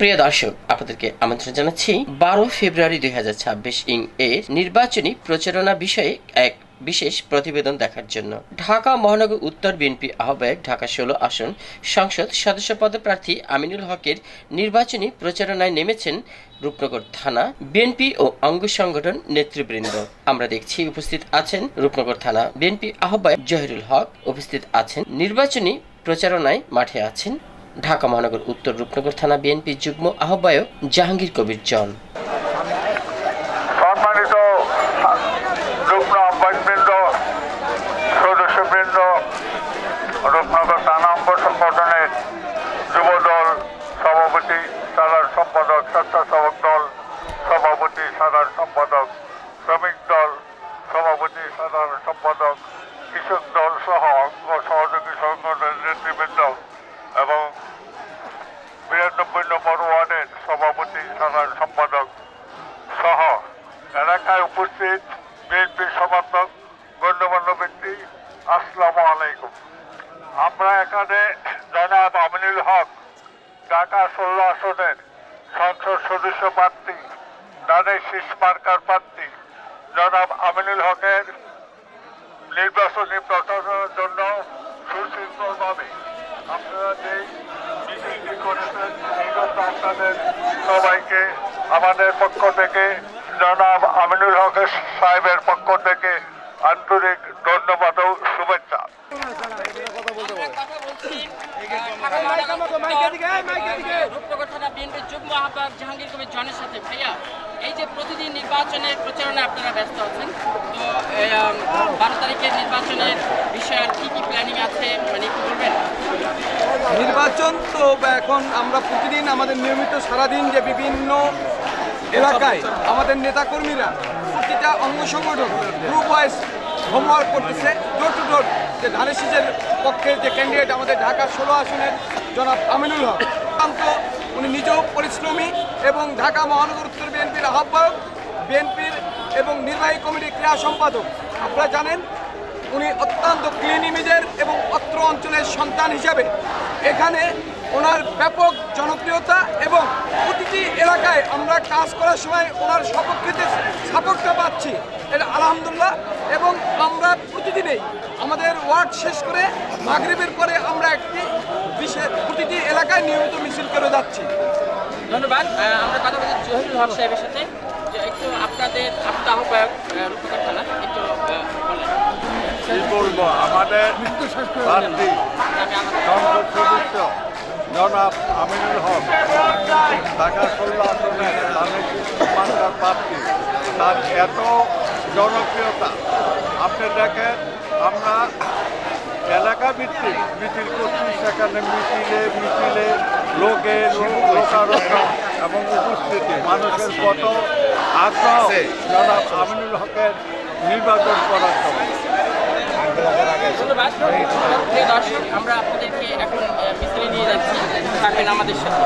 প্রিয় দর্শক, আপনাদেরকে আমন্ত্রণ জানাচ্ছি 12 ফেব্রুয়ারি 2026 এর নির্বাচনী প্রচারণা বিষয়ে এক বিশেষ প্রতিবেদন দেখার জন্য। ঢাকা মহানগর উত্তর বিএনপি আহ্বায়ক ঢাকা 16 আসন সংসদ সদস্য পদে প্রার্থী আমিনুল হকের নির্বাচনী প্রচারণায় নেমেছেন রূপনগর থানা বিএনপি ও অঙ্গ সংগঠন নেতৃবৃন্দ। আমরা দেখছি উপস্থিত আছেন রূপনগর থানা বিএনপি আহ্বায়ক জহিরুল হক, উপস্থিত আছেন নির্বাচনী প্রচারণায় মাঠে আছেন ঢাকা মহানগর উত্তর রূপনগর থানা বিএনপি যুগ্ম আহ্বায়ক জাহাঙ্গীর কবির জন। সম্মানিত যুগ্ম আহ্বায়কবৃন্দ, সদস্যবৃন্দ, রূপনগর থানা অঙ্গ সংগঠনের যুবদল সভাপতি, সাধারণ সম্পাদক, স্বেচ্ছাসেবক দল সভাপতি, সাধারণ সম্পাদক, শ্রমিক দল সভাপতি, সাধারণ সম্পাদক, কৃষক দল সহ অঙ্গ সহযোগী সংগঠনের নেতৃবৃন্দ এবং 92 নম্বর ওয়ার্ডের সভাপতি, সাধারণ সম্পাদক সহ এলাকায় উপস্থিত বিএনপির সমর্থক গণ্যমান্য ব্যক্তি, আসসালামু আলাইকুম। আমরা এখানে জনাব আমিনুল হক ঢাকা 16 আসনের সংসদ সদস্য প্রার্থী, দানের শীষ মার্কার প্রার্থী জনাব আমিনুল হকের নির্বাচনী প্রচারণার জন্য সুশৃঙ্খলভাবে আপনারা যেই মিছিলটি করেছেন এই জন্য আপনাদের সবাইকে আমাদের পক্ষ থেকে, জনাব আমিনুল হক সাহেবের পক্ষ থেকে আন্তরিক ধন্যবাদ ও শুভেচ্ছা। রূপনগর থানা বিএনপির যুগ্ম আহ্বায়ক জাহাঙ্গীর কবির জনের সাথে। ভাইয়া, এই যে প্রতিদিন নির্বাচনের প্রচারণা আপনারা ব্যস্ত আছেন, তো 12 তারিখের নির্বাচনের বিষয়ে আর কি প্ল্যানিং আছে, মানে একটু বলবেন? নির্বাচন তো এখন আমরা প্রতিদিন আমাদের নিয়মিত সারাদিন যে বিভিন্ন এলাকায় আমাদের নেতাকর্মীরা প্রতিটা অঙ্গ সংগঠন গ্রুপ ওয়াইজ হোমওয়ার্ক করতেছে, ডোর টু ডোর, যে ধানের শীষের পক্ষে যে ক্যান্ডিডেট আমাদের ঢাকা 16 আসনের জনাব আমিনুল হক, উনি নিজেও পরিশ্রমী এবং ঢাকা মহানগর উত্তর বিএনপির আহ্বায়ক, বিএনপির এবং নির্বাহী কমিটির ক্রীড়া সম্পাদক। আপনারা জানেন উনি অত্যন্ত ক্লিন ইমেজের এবং অত্র অঞ্চলের সন্তান হিসাবে এখানে ওনার ব্যাপক জনপ্রিয়তা এবং প্রতিটি এলাকায় আমরা কাজ করার সময় ওনার সপক্ষেতে সাপোর্টটা পাচ্ছি, এটা আলহামদুলিল্লাহ। এবং আমরা প্রতিদিনেই আমাদের ওয়ার্ড শেষ করে মাগরিবের পরে আমরা একটি বিশেষ প্রতিটি এলাকায় নিয়মিত মিছিল করে যাচ্ছি। ধন্যবাদ। আমরা কথা বলছি জহিরুল হক সাহেবের সাথে, যে একটু আপনাদের আহ্বায়ক রূপনগর থানা একটু বলেন। কি বলবো, আমাদের প্রার্থী সংসদ সদস্য জনাব আমিনুল হক ঢাকা 16 আসনের ধানের শীষ মার্কার প্রার্থী, তার এত জনপ্রিয়তা আপনি দেখেন। আমরা এলাকা ভিত্তিক মিছিল করছি, সেখানে মিছিলে লোকারণ্য এবং উপস্থিতি মানুষের কত আগ্রহ জনাব আমিনুল হকের নির্বাচন করার জন্য। ধন্যবাদ। প্রিয় দর্শক, আমরা আপনাদেরকে এখন মিছিলে নিয়ে যাচ্ছি, থাকবেন আমাদের সাথে।